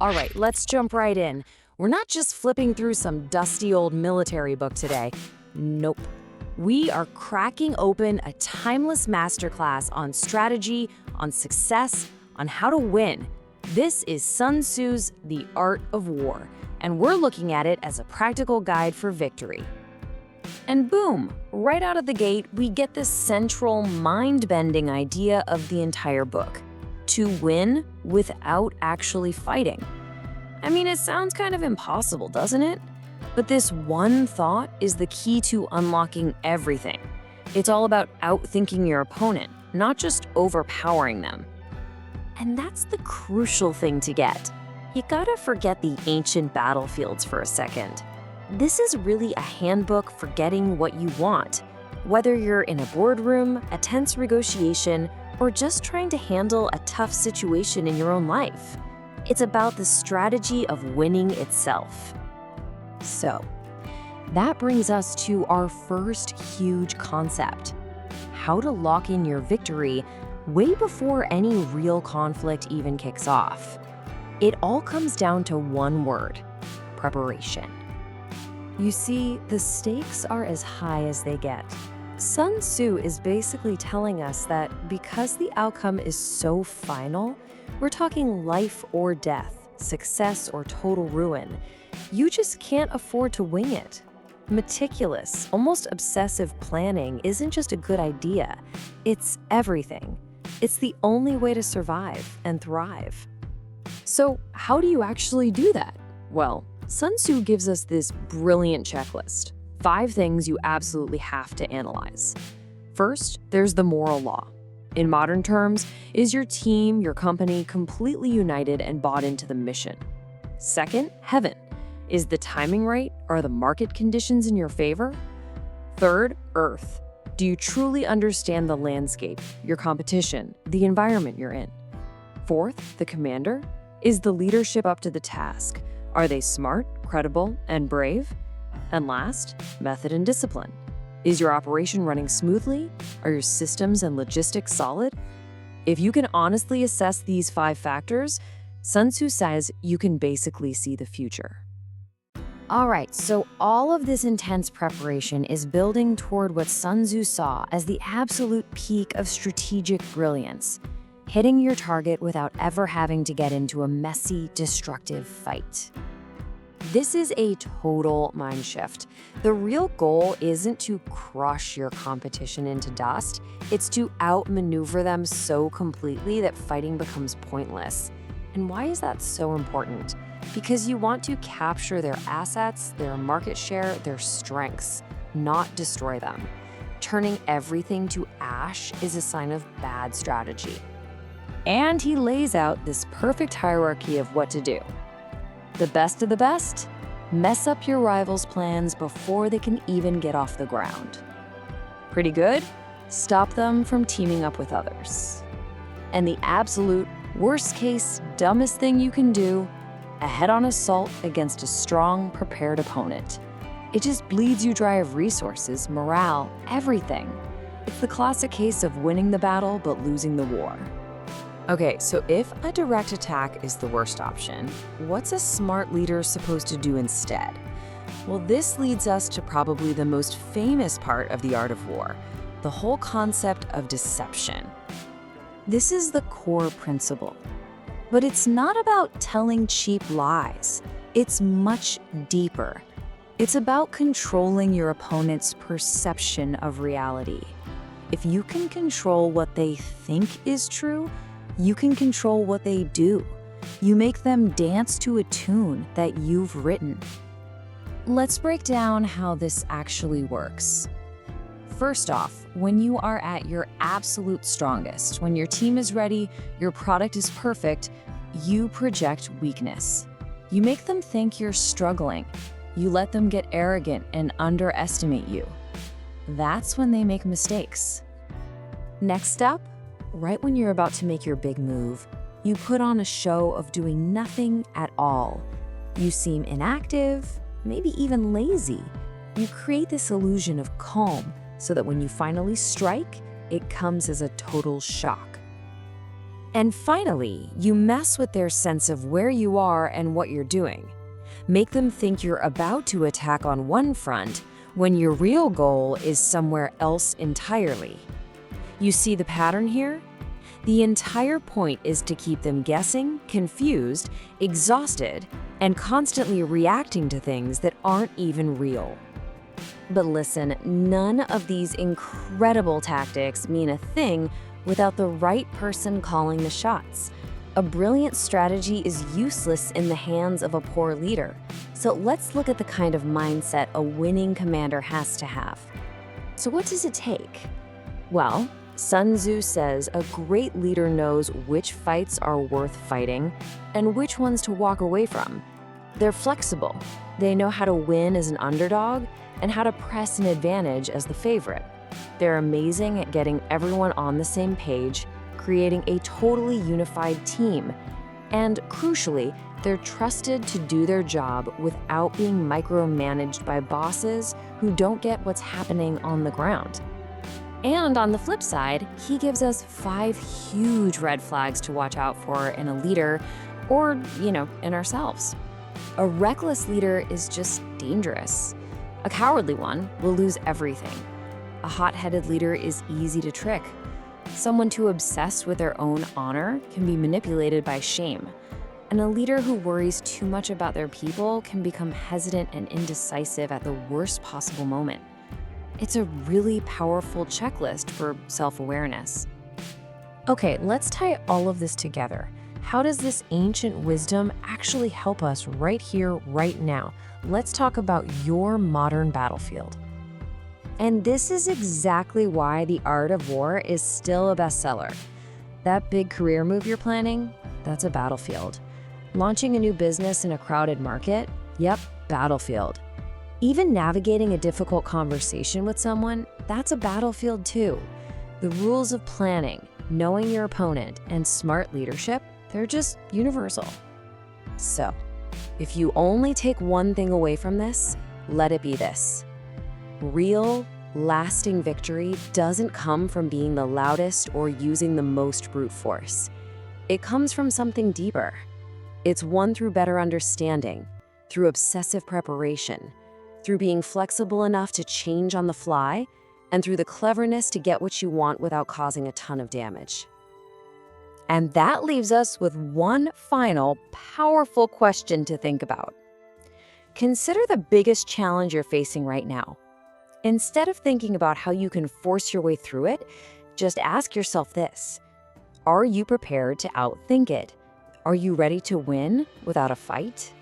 All right, let's jump right in. We're not just flipping through some dusty old military book today. Nope. We are cracking open a timeless masterclass on strategy, on success, on how to win. This is Sun Tzu's The Art of War, and we're looking at it as a practical guide for victory. And boom, right out of the gate, we get this central, mind-bending idea of the entire book: to win without actually fighting. I mean, it sounds kind of impossible, doesn't it? But this one thought is the key to unlocking everything. It's all about outthinking your opponent, not just overpowering them. And that's the crucial thing to get. You gotta forget the ancient battlefields for a second. This is really a handbook for getting what you want, whether you're in a boardroom, a tense negotiation, or just trying to handle a tough situation in your own life. It's about the strategy of winning itself. So, that brings us to our first huge concept: how to lock in your victory way before any real conflict even kicks off. It all comes down to one word: preparation. You see, the stakes are as high as they get. Sun Tzu is basically telling us that because the outcome is so final, we're talking life or death, success or total ruin, you just can't afford to wing it. Meticulous, almost obsessive planning isn't just a good idea, it's everything. It's the only way to survive and thrive. So, how do you actually do that? Well, Sun Tzu gives us this brilliant checklist: 5 things you absolutely have to analyze. First, there's the moral law. In modern terms, is your team, your company completely united and bought into the mission? Second, heaven. Is the timing right? Are the market conditions in your favor? Third, earth. Do you truly understand the landscape, your competition, the environment you're in? Fourth, the commander. Is the leadership up to the task? Are they smart, credible, and brave? And last, method and discipline. Is your operation running smoothly? Are your systems and logistics solid? If you can honestly assess these 5 factors, Sun Tzu says you can basically see the future. All right, so all of this intense preparation is building toward what Sun Tzu saw as the absolute peak of strategic brilliance: hitting your target without ever having to get into a messy, destructive fight. This is a total mind shift. The real goal isn't to crush your competition into dust, it's to outmaneuver them so completely that fighting becomes pointless. And why is that so important? Because you want to capture their assets, their market share, their strengths, not destroy them. Turning everything to ash is a sign of bad strategy. And he lays out this perfect hierarchy of what to do. The best of the best, mess up your rivals' plans before they can even get off the ground. Pretty good? Stop them from teaming up with others. And the absolute worst case, dumbest thing you can do: a head-on assault against a strong, prepared opponent. It just bleeds you dry of resources, morale, everything. It's the classic case of winning the battle but losing the war. Okay, so if a direct attack is the worst option, what's a smart leader supposed to do instead? Well, this leads us to probably the most famous part of the art of war: the whole concept of deception. This is the core principle. But it's not about telling cheap lies. It's much deeper. It's about controlling your opponent's perception of reality. If you can control what they think is true, you can control what they do. You make them dance to a tune that you've written. Let's break down how this actually works. First off, when you are at your absolute strongest, when your team is ready, your product is perfect, you project weakness. You make them think you're struggling. You let them get arrogant and underestimate you. That's when they make mistakes. Next up, right when you're about to make your big move, you put on a show of doing nothing at all. You seem inactive, maybe even lazy. You create this illusion of calm so that when you finally strike, it comes as a total shock. And finally, you mess with their sense of where you are and what you're doing. Make them think you're about to attack on one front when your real goal is somewhere else entirely. You see the pattern here? The entire point is to keep them guessing, confused, exhausted, and constantly reacting to things that aren't even real. But listen, none of these incredible tactics mean a thing without the right person calling the shots. A brilliant strategy is useless in the hands of a poor leader. So let's look at the kind of mindset a winning commander has to have. So what does it take? Well, Sun Tzu says a great leader knows which fights are worth fighting and which ones to walk away from. They're flexible. They know how to win as an underdog and how to press an advantage as the favorite. They're amazing at getting everyone on the same page, creating a totally unified team. And crucially, they're trusted to do their job without being micromanaged by bosses who don't get what's happening on the ground. And on the flip side, he gives us 5 huge red flags to watch out for in a leader or, in ourselves. A reckless leader is just dangerous. A cowardly one will lose everything. A hot-headed leader is easy to trick. Someone too obsessed with their own honor can be manipulated by shame. And a leader who worries too much about their people can become hesitant and indecisive at the worst possible moment. It's a really powerful checklist for self-awareness. Okay, let's tie all of this together. How does this ancient wisdom actually help us right here, right now? Let's talk about your modern battlefield. And this is exactly why The Art of War is still a bestseller. That big career move you're planning? That's a battlefield. Launching a new business in a crowded market? Yep, battlefield. Even navigating a difficult conversation with someone, that's a battlefield too. The rules of planning, knowing your opponent, and smart leadership, they're just universal. So, if you only take one thing away from this, let it be this. Real, lasting victory doesn't come from being the loudest or using the most brute force. It comes from something deeper. It's won through better understanding, through obsessive preparation, through being flexible enough to change on the fly, and through the cleverness to get what you want without causing a ton of damage. And that leaves us with one final, powerful question to think about. Consider the biggest challenge you're facing right now. Instead of thinking about how you can force your way through it, just ask yourself this. Are you prepared to outthink it? Are you ready to win without a fight?